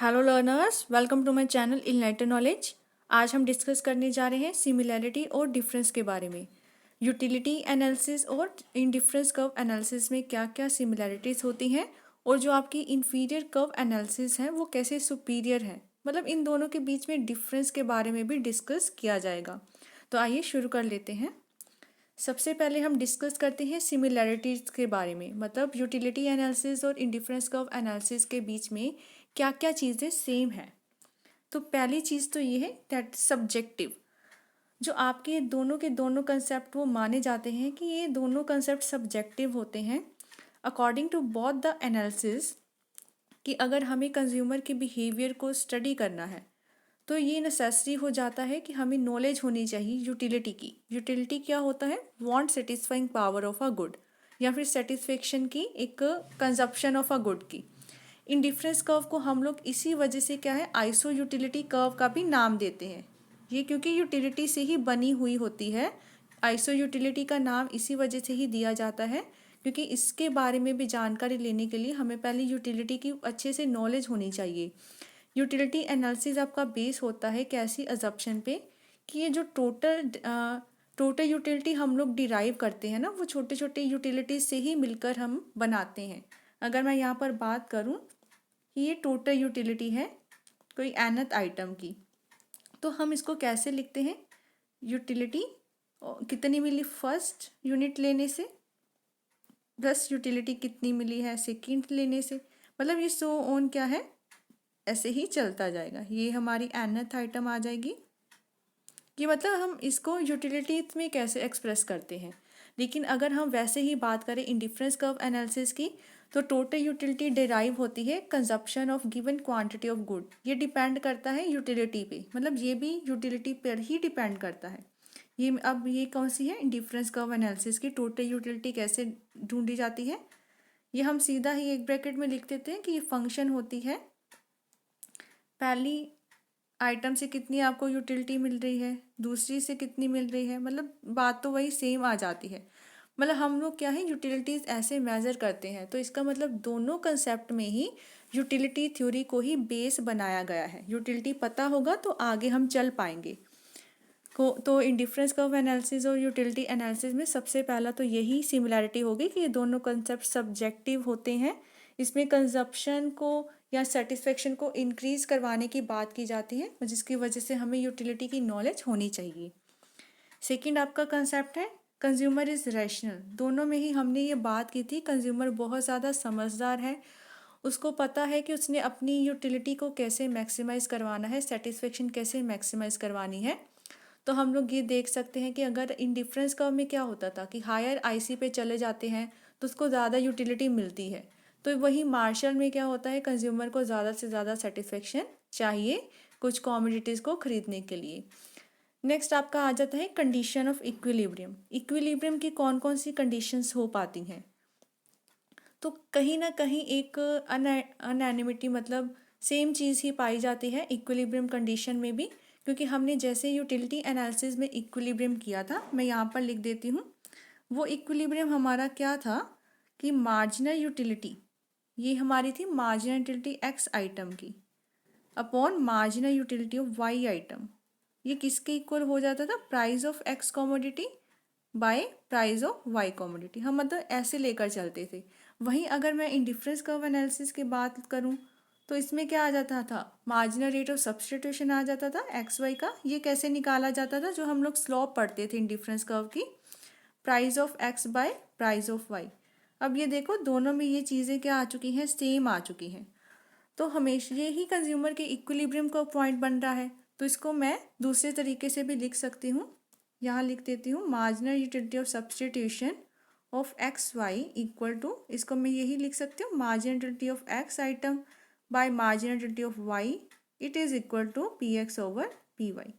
Hello learners, welcome to my channel enlighten knowledge. आज हम discuss करने जा रहे हैं सिमिलैरिटी और डिफरेंस के बारे में। यूटिलिटी एनालिसिस और इंडिफरेंस कर्व एनालिसिस में क्या क्या सिमिलैरिटीज़ होती हैं और जो आपकी इंफीरियर कर्व एनालिसिस है वो कैसे सुपीरियर है, मतलब इन दोनों के बीच में डिफरेंस के बारे में भी डिस्कस किया जाएगा। तो आइए शुरू कर लेते हैं। सबसे पहले हम डिस्कस करते हैं सिमिलैरिटीज़ के बारे में, मतलब यूटिलिटी एनालिसिस और इंडिफरेंस कर्व एनालिसिस के बीच में क्या क्या चीज़ें सेम है। तो पहली चीज़ तो ये है दैट सब्जेक्टिव। जो आपके दोनों के दोनों कंसेप्ट वो माने जाते हैं कि ये दोनों कंसेप्ट सब्जेक्टिव होते हैं according to both the analysis. कि अगर हमें कंज्यूमर के बिहेवियर को स्टडी करना है तो ये नेसेसरी हो जाता है कि हमें नॉलेज होनी चाहिए यूटिलिटी की। यूटिलिटी क्या होता है? Want satisfying power of a good, या फिर सेटिस्फेक्शन की एक कंजप्शन ऑफ अ गुड की। इंडिफरेंस कर्व को हम लोग इसी वजह से क्या है आइसो यूटिलिटी कर्व का भी नाम देते हैं। ये क्योंकि यूटिलिटी से ही बनी हुई होती है। आइसो यूटिलिटी का नाम इसी वजह से ही दिया जाता है क्योंकि इसके बारे में भी जानकारी लेने के लिए हमें पहले यूटिलिटी की अच्छे से नॉलेज होनी चाहिए। यूटिलिटी एनालिसिस आपका बेस होता है कैसी अजप्शन पे कि ये जो टोटल यूटिलिटी हम लोग डिराइव करते हैं ना, वो छोटे छोटे यूटिलिटीज से ही मिलकर हम बनाते हैं। अगर मैं यहाँ पर बात करूँ कि ये टोटल यूटिलिटी है कोई nth आइटम की, तो हम इसको कैसे लिखते हैं? यूटिलिटी कितनी मिली फर्स्ट यूनिट लेने से, प्लस यूटिलिटी कितनी मिली है सेकेंड लेने से, मतलब ये सो ऑन क्या है, ऐसे ही चलता जाएगा। ये हमारी nth आइटम आ जाएगी। कि मतलब हम इसको यूटिलिटीज में कैसे एक्सप्रेस करते हैं। लेकिन अगर हम वैसे ही बात करें इंडिफरेंस कर्व एनालिसिस की, तो टोटल यूटिलिटी डिराइव होती है consumption of given quantity of good. ये डिपेंड करता है यूटिलिटी पे, मतलब ये भी यूटिलिटी पर ही डिपेंड करता है। ये अब ये कौन सी है इंडिफरेंस कर्व एनालिसिस की टोटल यूटिलिटी कैसे ढूंढी जाती है? ये हम सीधा ही एक ब्रैकेट में लिख देते हैं कि ये फंक्शन होती है पहली आइटम से कितनी आपको यूटिलिटी मिल रही है, दूसरी से कितनी मिल रही है, मतलब बात तो वही सेम आ जाती है। मतलब हम लोग क्या है यूटिलिटीज़ ऐसे मेज़र करते हैं, तो इसका मतलब दोनों कंसेप्ट में ही यूटिलिटी थ्योरी को ही बेस बनाया गया है। यूटिलिटी पता होगा तो आगे हम चल पाएंगे। तो इंडिफरेंस कर्व एनालिसिस और यूटिलिटी एनालिसिस में सबसे पहला तो यही सिमिलैरिटी होगी कि ये दोनों कंसेप्ट सब्जेक्टिव होते हैं। इसमें कंजप्शन को या सेटिस्फेक्शन को इंक्रीज करवाने की बात की जाती है, जिसकी वजह से हमें यूटिलिटी की नॉलेज होनी चाहिए। सेकंड आपका कंसेप्ट है कंज्यूमर इज़ रैशनल। दोनों में ही हमने ये बात की थी, कंज्यूमर बहुत ज़्यादा समझदार है, उसको पता है कि उसने अपनी यूटिलिटी को कैसे मैक्सिमाइज़ करवाना है, सेटिस्फेक्शन कैसे मैक्सिमाइज़ करवानी है। तो हम लोग ये देख सकते हैं कि अगर इंडिफरेंस कर्व में क्या होता था कि हायर आईसी पे चले जाते हैं तो उसको ज़्यादा यूटिलिटी मिलती है। तो वही मार्शल में क्या होता है, कंज्यूमर को ज़्यादा से ज़्यादा सेटिस्फेक्शन चाहिए कुछ कॉमोडिटीज़ को खरीदने के लिए। नेक्स्ट आपका आ जाता है कंडीशन ऑफ इक्विलिब्रियम। इक्विलिब्रियम की कौन कौन सी कंडीशंस हो पाती हैं? तो कहीं ना कहीं एक अनएनिमिटी, मतलब सेम चीज़ ही पाई जाती है इक्विलिब्रियम कंडीशन में भी, क्योंकि हमने जैसे यूटिलिटी एनालिसिस में इक्विलिब्रियम किया था, मैं यहाँ पर लिख देती हूँ। वो इक्विलिब्रियम हमारा क्या था कि मार्जिनल यूटिलिटी, ये हमारी थी मार्जिनल यूटिलिटी एक्स आइटम की upon marginal utility of Y item. ये किसके इक्वल हो जाता था? Price of X commodity by price of Y commodity. हम मतलब ऐसे लेकर चलते थे। वहीं अगर मैं इंडिफरेंस कर्व एनालिसिस की बात करूं तो इसमें क्या आ जाता था? मार्जिनल रेट ऑफ सब्सटीट्यूशन आ जाता था एक्स वाई का। ये कैसे निकाला जाता था? जो हम लोग स्लोप पढ़ते थे इंडिफरेंस कर्व की, price of X by price of Y. अब ये देखो दोनों में ये चीज़ें क्या आ चुकी हैं? सेम आ चुकी हैं। तो हमेशा यही कंज्यूमर के इक्विलिब्रियम का पॉइंट बन रहा है। तो इसको मैं दूसरे तरीके से भी लिख सकती हूँ। यहाँ लिख देती हूँ marginal utility of substitution of X Y equal to, इसको मैं यही लिख सकती हूँ marginal utility of X item by marginal utility of Y, it is equal to P X over P Y.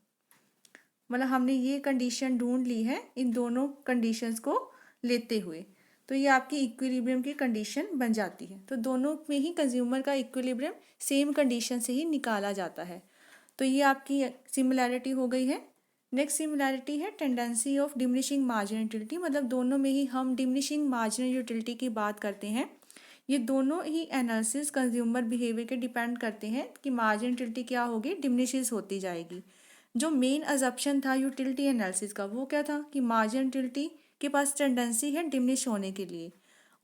मतलब हमने ये कंडीशन ढूंढ ली है इन दोनों कंडीशंस को लेते हुए, तो ये आपकी इक्विलिब्रियम की कंडीशन बन जाती है। तो दोनों में ही कंज्यूमर का इक्विलिब्रियम सेम कंडीशन से ही निकाला जाता है। तो ये आपकी सिमिलैरिटी हो गई है। नेक्स्ट सिमिलैरिटी है tendency of diminishing marginal utility, मतलब दोनों में ही हम डिमिनिशिंग मार्जिनल यूटिलिटी की बात करते हैं। ये दोनों ही एनालिसिस कंज्यूमर बिहेवियर के डिपेंड करते हैं कि मार्जिन यूटिलिटी क्या होगी, डिमिनिशेस होती जाएगी। जो मेन अजम्पशन था यूटिलिटी एनालिसिस का वो क्या था कि मार्जिन यूटिलिटी के पास टेंडेंसी है डिमिनिश होने के लिए।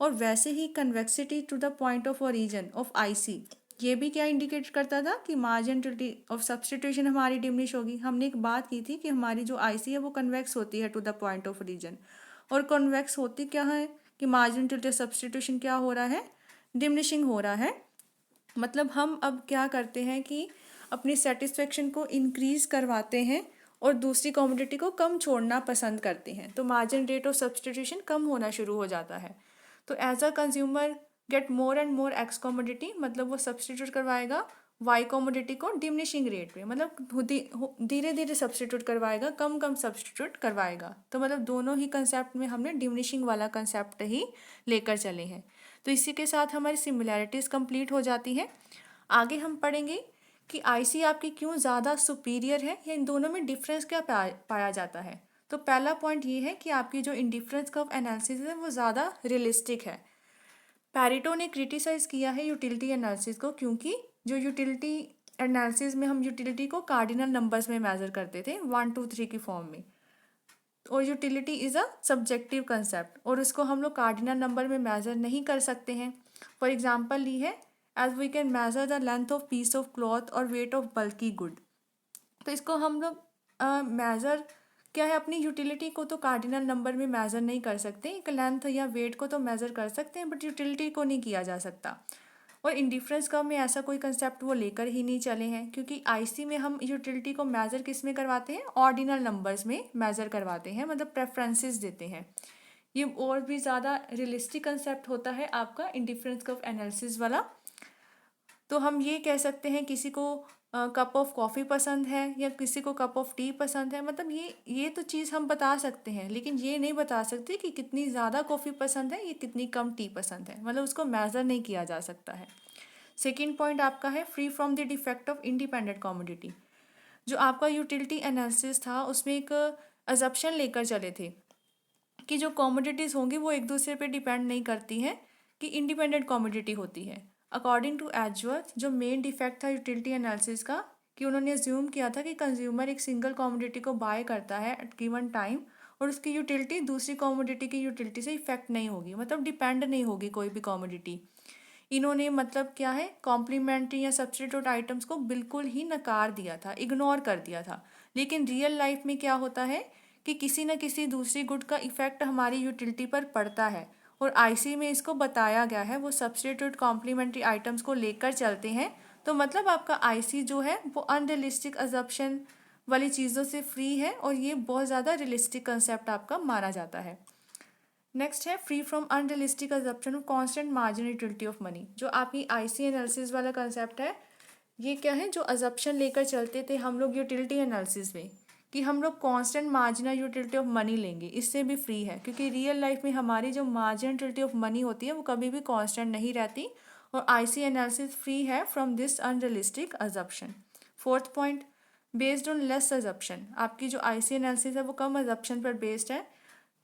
और वैसे ही convexity to the point of origin of IC, ये भी क्या इंडिकेट करता था कि मार्जिन यूटिलिटी ऑफ सब्सटीट्यूशन हमारी डिमिनिश होगी। हमने एक बात की थी कि हमारी जो आईसी है वो कन्वेक्स होती है to the point of origin, और कन्वेक्स होती क्या है कि मार्जिन यूटिलिटी सब्सटीट्यूशन क्या हो रहा है, डिमिनिशिंग हो रहा है। मतलब हम अब क्या करते हैं कि अपनी सेटिस्फेक्शन को इंक्रीज करवाते हैं और दूसरी कमोडिटी को कम छोड़ना पसंद करते हैं, तो मार्जिन रेट ऑफ सब्सटीट्यूशन कम होना शुरू हो जाता है। तो as a consumer get more and more X commodity, मतलब वो सब्सटीट्यूट करवाएगा वाई कमोडिटी को डिमिनिशिंग रेट में, मतलब धीरे धीरे सब्सटीट्यूट करवाएगा, कम कम सब्सटीट्यूट करवाएगा। तो मतलब दोनों ही कंसेप्ट में हमने डिमिनिशिंग वाला कंसेप्ट ही लेकर चले हैं। तो इसी के साथ हमारी सिमिलैरिटीज़ कंप्लीट हो जाती हैं। आगे हम पढ़ेंगे कि आईसी आपकी क्यों ज़्यादा सुपीरियर है या इन दोनों में डिफरेंस क्या पाया जाता है। तो पहला पॉइंट ये है कि आपकी जो इंडिफरेंस कर्व एनालिसिस है वो ज़्यादा रियलिस्टिक है। पैरेटो ने क्रिटिसाइज किया है यूटिलिटी एनालिसिस को, क्योंकि जो यूटिलिटी एनालिसिस में हम यूटिलिटी को कार्डिनल नंबर्स में मेजर करते थे 1 2 3 की फॉर्म में, और utility is a subjective concept और उसको हम लोग कार्डिनल नंबर में मेजर नहीं कर सकते हैं। फॉर एग्जांपल ली है, as we can measure the length of piece of cloth और वेट ऑफ बल्की गुड। तो इसको हम लोग मेजर क्या है, अपनी यूटिलिटी को तो कार्डिनल नंबर में मेजर नहीं कर सकते, एक लेंथ या वेट को तो मेजर कर सकते हैं बट यूटिलिटी को नहीं किया जा सकता। और इंडिफरेंस कर्व में ऐसा कोई कंसेप्ट वो लेकर ही नहीं चले हैं, क्योंकि आईसी में हम यूटिलिटी को मेजर किस में करवाते हैं, ऑर्डिनल नंबर्स में मेजर करवाते हैं, मतलब प्रेफरेंसेस देते हैं। ये और भी ज़्यादा रियलिस्टिक कंसेप्ट होता है आपका इंडिफरेंस कर्व एनालिसिस वाला। तो हम ये कह सकते हैं किसी को कप ऑफ कॉफ़ी पसंद है या किसी को कप ऑफ टी पसंद है, मतलब ये तो चीज़ हम बता सकते हैं, लेकिन ये नहीं बता सकते कि कितनी ज़्यादा कॉफ़ी पसंद है या कितनी कम टी पसंद है, मतलब उसको मेज़र नहीं किया जा सकता है। सेकेंड पॉइंट आपका है free from the defect of independent commodity. जो आपका यूटिलिटी एनालिसिस था उसमें एक अजप्शन लेकर चले थे कि जो कमोडिटीज़ होंगी वो एक दूसरे पे डिपेंड नहीं करती हैं, कि इंडिपेंडेंट कमोडिटी होती है। अकॉर्डिंग टू एजवर्थ, जो मेन डिफेक्ट था यूटिलिटी एनालिसिस का, कि उन्होंने अज्यूम किया था कि कंज्यूमर एक सिंगल कमोडिटी को बाय करता है एट गिवन टाइम और उसकी यूटिलिटी दूसरी कमोडिटी की यूटिलिटी से इफेक्ट नहीं होगी, मतलब डिपेंड नहीं होगी कोई भी कमोडिटी। इन्होंने मतलब क्या है, कॉम्प्लीमेंट्री या सब्स्टिट्यूट आइटम्स को बिल्कुल ही नकार दिया था, इग्नोर कर दिया था। लेकिन रियल लाइफ में क्या होता है कि किसी न किसी दूसरी गुड का इफेक्ट हमारी यूटिलिटी पर पड़ता है, और आईसी में इसको बताया गया है, वो सब्स्टिट्यूट कॉम्प्लीमेंट्री आइटम्स को लेकर चलते हैं। तो मतलब आपका आईसी जो है वो अनरियलिस्टिक अजप्शन वाली चीज़ों से फ्री है, और ये बहुत ज़्यादा रियलिस्टिक कंसेप्ट आपका माना जाता है। नेक्स्ट है free from unrealistic assumption of constant margin utility of money. जो आपकी आईसी एनालिसिस वाला कंसेप्ट है, ये क्या है, जो अजप्शन लेकर चलते थे हम लोग यूटिलिटी एनालिसिस में कि हम लोग constant marginal utility of money लेंगे, इससे भी फ्री है, क्योंकि रियल लाइफ में हमारी जो मार्जिनल यूटिलिटी ऑफ मनी होती है वो कभी भी कांस्टेंट नहीं रहती, और आईसी एनालिसिस फ्री है from this unrealistic assumption. Fourth point, based on less assumption. आपकी जो आईसी एनालिसिस है वो कम अजप्शन पर बेस्ड है,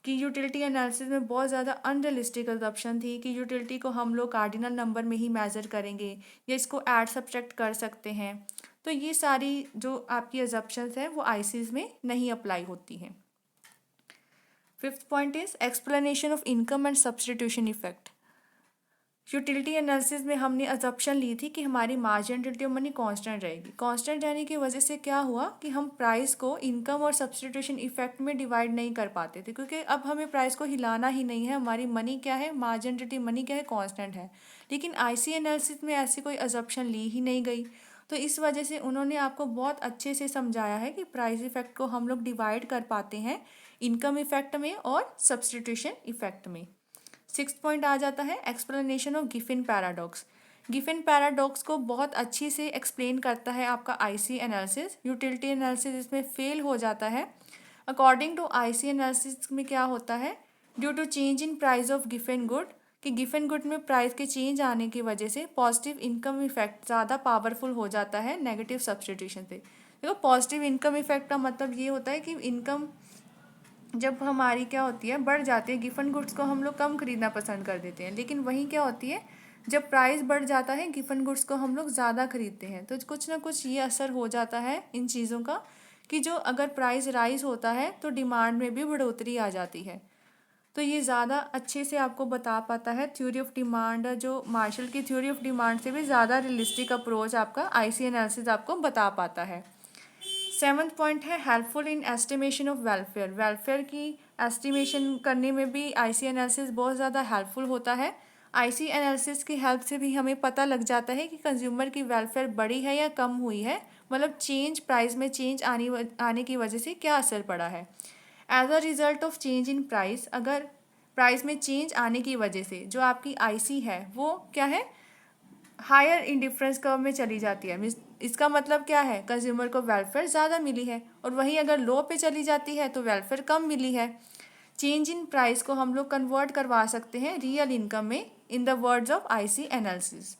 कि यूटिलिटी एनालिसिस में बहुत ज़्यादा अनरियलिस्टिक अजप्शन थी कि यूटिलिटी को हम लोग कार्डिनल नंबर में ही मेजर करेंगे या इसको ऐड सब्ट्रैक्ट कर सकते हैं। तो ये सारी जो आपकी अजप्शंस हैं वो आईसीज में नहीं अप्लाई होती हैं। Fifth point is explanation of income and substitution effect. Utility analysis में हमने अजप्शन ली थी कि हमारी margin utility of money constant रहेगी। कांस्टेंट रहने की वजह से क्या हुआ कि हम प्राइस को इनकम और सब्स्टिट्यूशन इफेक्ट में डिवाइड नहीं कर पाते थे, क्योंकि अब हमें प्राइस को हिलाना ही नहीं है, हमारी मनी क्या है, मार्जिन यूटिलिटी मनी क्या है, कांस्टेंट है। लेकिन आईसी एनालिसिस में ऐसी कोई अजप्शन ली ही नहीं गई, तो इस वजह से उन्होंने आपको बहुत अच्छे से समझाया है कि प्राइस इफेक्ट को हम लोग डिवाइड कर पाते हैं इनकम इफेक्ट में और सब्स्टिट्यूशन इफेक्ट में। सिक्स्थ पॉइंट आ जाता है explanation of Giffen paradox. Giffen paradox को बहुत अच्छी से एक्सप्लेन करता है आपका आईसी एनालिसिस। यूटिलिटी एनालिसिस इसमें फेल हो जाता है। अकॉर्डिंग टू आईसी एनालिसिस में क्या होता है, due to change in price of Giffen good, कि गिफिन गुड में प्राइस के चेंज आने की वजह से पॉजिटिव इनकम इफेक्ट ज़्यादा पावरफुल हो जाता है नेगेटिव सब्स्टिट्यूशन से। देखो पॉजिटिव इनकम इफेक्ट का मतलब ये होता है कि इनकम जब हमारी क्या होती है, बढ़ जाती है, गिफन गुड्स को हम लोग कम खरीदना पसंद कर देते हैं, लेकिन वहीं क्या होती है, जब प्राइस बढ़ जाता है गिवन गुड्स को हम लोग ज़्यादा खरीदते हैं, तो कुछ ना कुछ ये असर हो जाता है इन चीज़ों का कि जो अगर प्राइस राइज होता है तो डिमांड में भी बढ़ोतरी आ जाती है। तो ये ज़्यादा अच्छे से आपको बता पाता है थ्योरी ऑफ डिमांड, जो मार्शल की थ्योरी ऑफ डिमांड से भी ज़्यादा रियलिस्टिक अप्रोच आपका आईसी एनालिसिस आपको बता पाता है। 7th पॉइंट है helpful in estimation of welfare. Welfare की एस्टिमेशन करने में भी आईसी एनालिसिस बहुत ज़्यादा हेल्पफुल होता है। आईसी एनालिसिस की हेल्प से भी हमें पता लग जाता है कि कंज्यूमर की वेलफेयर बढ़ी है या कम हुई है, मतलब चेंज प्राइस में चेंज आने की वजह से क्या असर पड़ा है। As a result of change in price, अगर प्राइस में चेंज आने की वजह से जो आपकी आईसी है वो क्या है, हायर इंडिफरेंस कर्व में चली जाती है। मीन्स इसका मतलब क्या है, कंज्यूमर को वेलफेयर ज़्यादा मिली है, और वहीं अगर लो पे चली जाती है तो वेलफेयर कम मिली है। चेंज इन प्राइस को हम लोग कन्वर्ट करवा सकते हैं रियल इनकम में, in the words of IC analysis.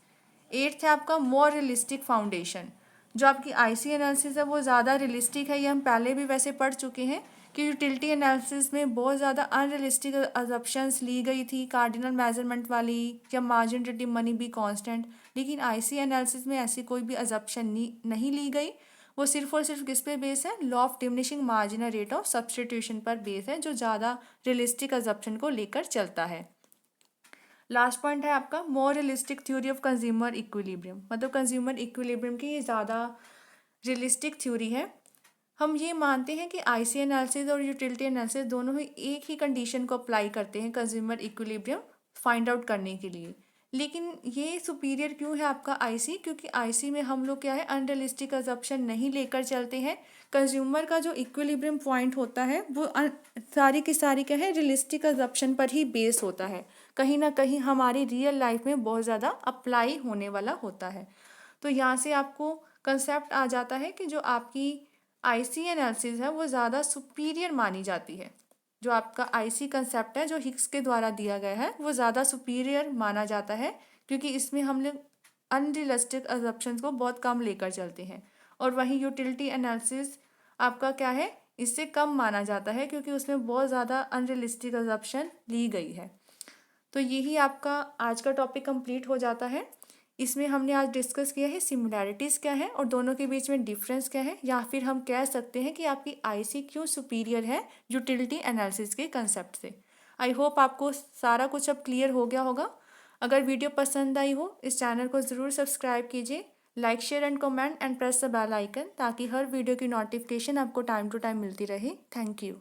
8th है आपका मोर रियलिस्टिक फाउंडेशन। जो आपकी आईसी एनालिसिस है वो ज़्यादा रियलिस्टिक है, ये हम पहले भी वैसे पढ़ चुके हैं कि यूटिलिटी एनालिसिस में बहुत ज़्यादा अनरियलिस्टिक अजप्शंस ली गई थी, कार्डिनल मेजरमेंट वाली, या मार्जिन रेटिव मनी बी कांस्टेंट। लेकिन आईसी एनालिसिस में ऐसी कोई भी अजप्शन नहीं ली गई। वो सिर्फ और सिर्फ किस पे बेस है, law of diminishing marginal rate of substitution पर बेस है, जो ज़्यादा रियलिस्टिक अजप्शन को लेकर चलता है। लास्ट पॉइंट है आपका more realistic theory of consumer equilibrium. मतलब कंज्यूमर इक्विलिब्रियम की ये ज़्यादा रियलिस्टिक थ्योरी है। हम ये मानते हैं कि आईसी एनालिसिस और यूटिलिटी एनालिसिस दोनों ही एक ही कंडीशन को अप्लाई करते हैं कंज्यूमर इक्विलिब्रियम फाइंड आउट करने के लिए। लेकिन ये सुपीरियर क्यों है आपका आईसी, क्योंकि आईसी में हम लोग क्या है, अनरियलिस्टिक अजप्शन नहीं लेकर चलते हैं। कंज्यूमर का जो इक्विलिब्रियम पॉइंट होता है वो सारी की सारी क्या है, रियलिस्टिक अजप्शन पर ही बेस होता है, कहीं ना कहीं हमारी रियल लाइफ में बहुत ज़्यादा अप्लाई होने वाला होता है। तो यहाँ से आपको कंसेप्ट आ जाता है कि जो आपकी आईसी एनालिसिस है वो ज़्यादा सुपीरियर मानी जाती है। जो आपका आईसी कंसेप्ट है जो हिक्स के द्वारा दिया गया है वो ज़्यादा सुपीरियर माना जाता है, क्योंकि इसमें हम लोग अनरियलिस्टिक अजप्शंस को बहुत कम लेकर चलते हैं। और वहीं यूटिलिटी एनालिसिस आपका क्या है, इससे कम माना जाता है, क्योंकि उसमें बहुत ज़्यादा अनरियलिस्टिक अजप्शन ली गई है। तो यही आपका आज का टॉपिक कंप्लीट हो जाता है। इसमें हमने आज डिस्कस किया है सिमिलैरिटीज़ क्या है और दोनों के बीच में डिफरेंस क्या है, या फिर हम कह सकते हैं कि आपकी आईसी क्यों सुपीरियर है यूटिलिटी एनालिसिस के कंसेप्ट से। आई होप आपको सारा कुछ अब क्लियर हो गया होगा। अगर वीडियो पसंद आई हो इस चैनल को ज़रूर सब्सक्राइब कीजिए, like share and comment and press the bell icon, ताकि हर वीडियो की नोटिफिकेशन आपको टाइम टू टाइम मिलती रहे। Thank you.